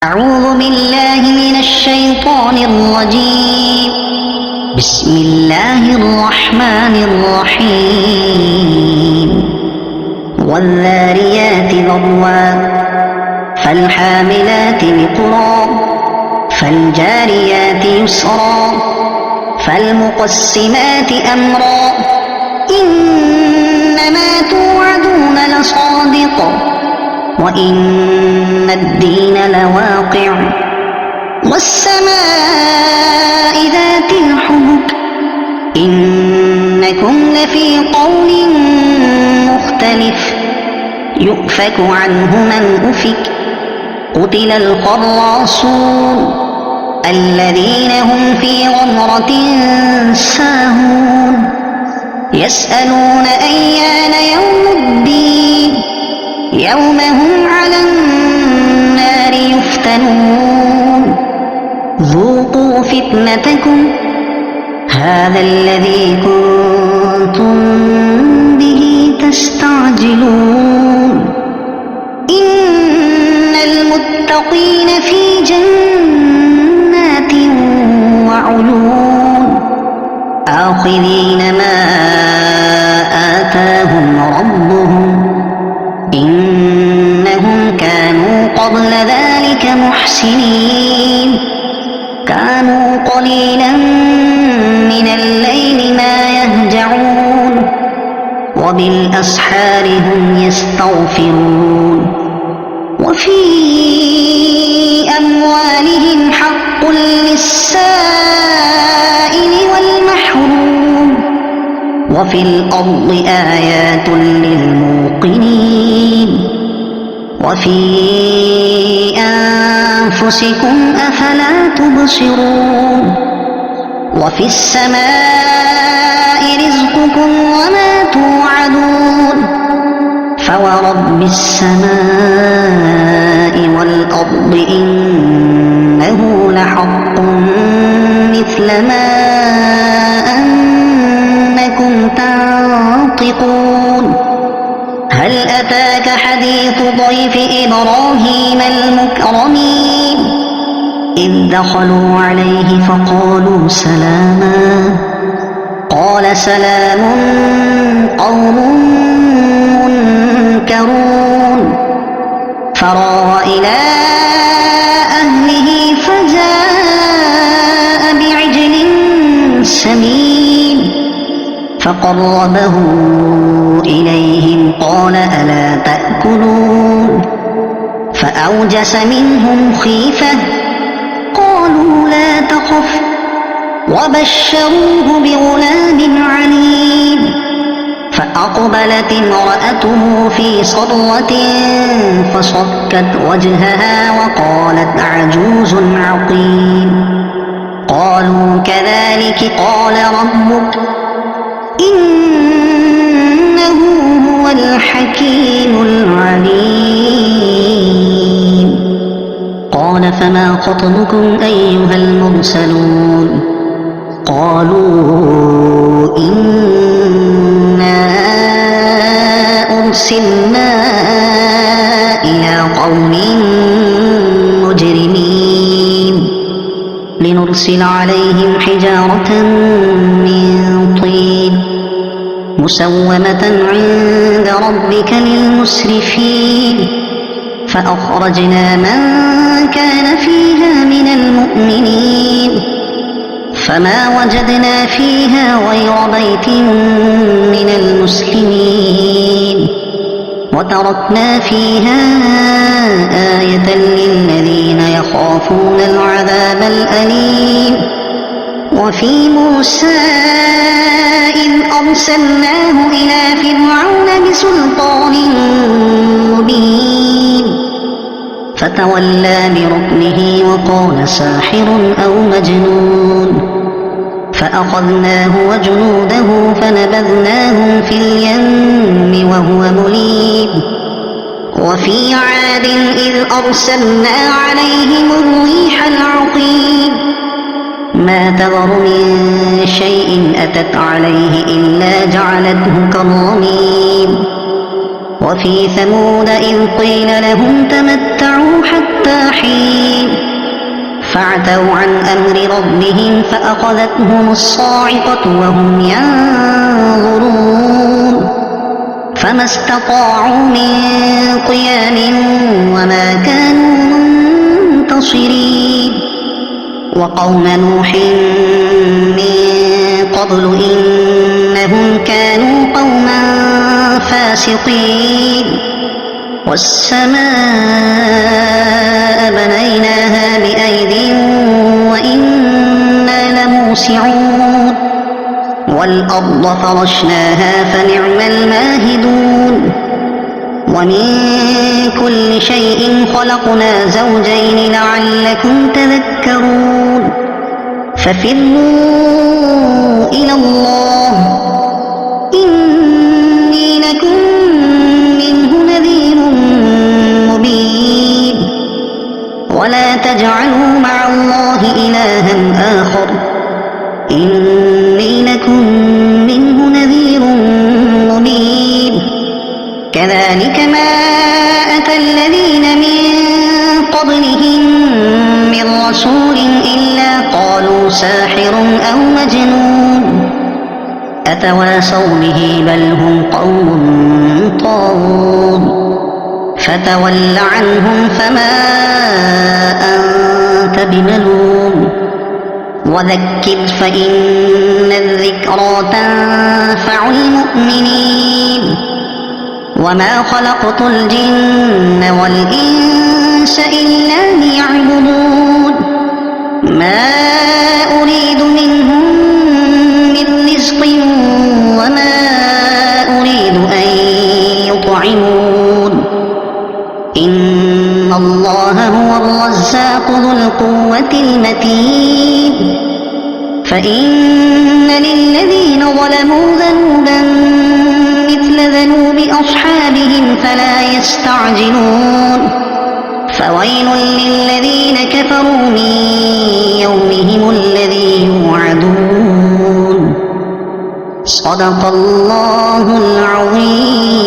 أعوذ بالله من الشيطان الرجيم. بسم الله الرحمن الرحيم. والذاريات ذروا فالحاملات وقرا فالجاريات يسرا فالمقسمات أمرا إنما توعدون لصادق وإن الدين لواقع والسماء ذات الحبك إنكم لفي قول مختلف يؤفك عنه من أفك قتل الخراصون الذين هم في غمرة ساهون يسألون أيان يوم الدين يوم هم على النار يفتنون ذوقوا فتنتكم هذا الذي كنتم به تستعجلون إن المتقين في جنات وعيون آخذين ما آتاهم ربهم إنهم كانوا قبل ذلك محسنين كانوا قليلا من الليل ما يهجعون وبالأسحار هم يستغفرون وفي أموالهم حق للسائل والمحروم وفي الأرض آيات للموقنين وفي أنفسكم أفلا تبصرون وفي السماء رزقكم وما توعدون فورب السماء والأرض إنه لحق مثل ما أنكم تنطقون هل أتاك حديث ضيف إبراهيم المكرمين إذ دخلوا عليه فقالوا سلاما قال سلام قوم منكرون فراغ إلى أهله فجاء بعجل سمين فقربه إليهم قال ألا تأكلون فأوجس منهم خيفة قالوا لا تخف وبشروه بغلام عليم فأقبلت امرأته في صرة فصكت وجهها وقالت عجوز عقيم قالوا كذلك قال ربك إنه هو الحكيم العليم قال فما خطبكم أيها المرسلون قالوا إنا أرسلنا إلى قوم مجرمين لنرسل عليهم حجارة من طين مسومة عند ربك للمسرفين فأخرجنا من كان فيها من المؤمنين فما وجدنا فيها غير بيت من المسلمين وتركنا فيها آية للذين يخافون العذاب الأليم وفي موسى إذ أرسلناه إلى فرعون بسلطان مبين فتولى بركنه وقال ساحر أو مجنون فأخذناه وجنوده فنبذناهم في اليم وهو مليم وفي عاد إذ أرسلنا عليهم الريح العقيم ما تذر من شيء أتت عليه إلا جعلته كالرميم وفي ثمود إذ قيل لهم تمتعوا حتى حتى حين فعتوا عن أمر ربهم فأخذتهم الصاعقة وهم ينظرون فما استطاعوا من قيام وما كانوا منتصرين وقوم نوح من قبل إنهم كانوا قوما فاسقين والسماء بنيناها بأيد وإنا لموسعون والأرض فرشناها فنعم الماهدون ومن كل شيء خلقنا زوجين لعلكم تذكرون ففروا إلى الله إني لكم منه نذير مبين ولا تجعلوا مع الله إلها آخر إني لكم منه نذير مبين كذلك ما أتى الذين من قبلهم من رسول إلا قالوا ساحر أو مجنون أتواصوا به بل هم قوم طاغون فتول عنهم فما أنت بملوم وذكر فإن الذكرى تنفع المؤمنين وما خلقت الجن والإنس إلا ليعبدون ما أريد منهم من رزق وما أريد أن يطعمون إن الله هو الرزاق ذو القوة المتين فإن للذين ظلموا ذنوبا مثل ذنوب أصحابهم فلا يستعجلون فويل للذين كفروا من يومهم الذي يوعدون صدق الله العظيم.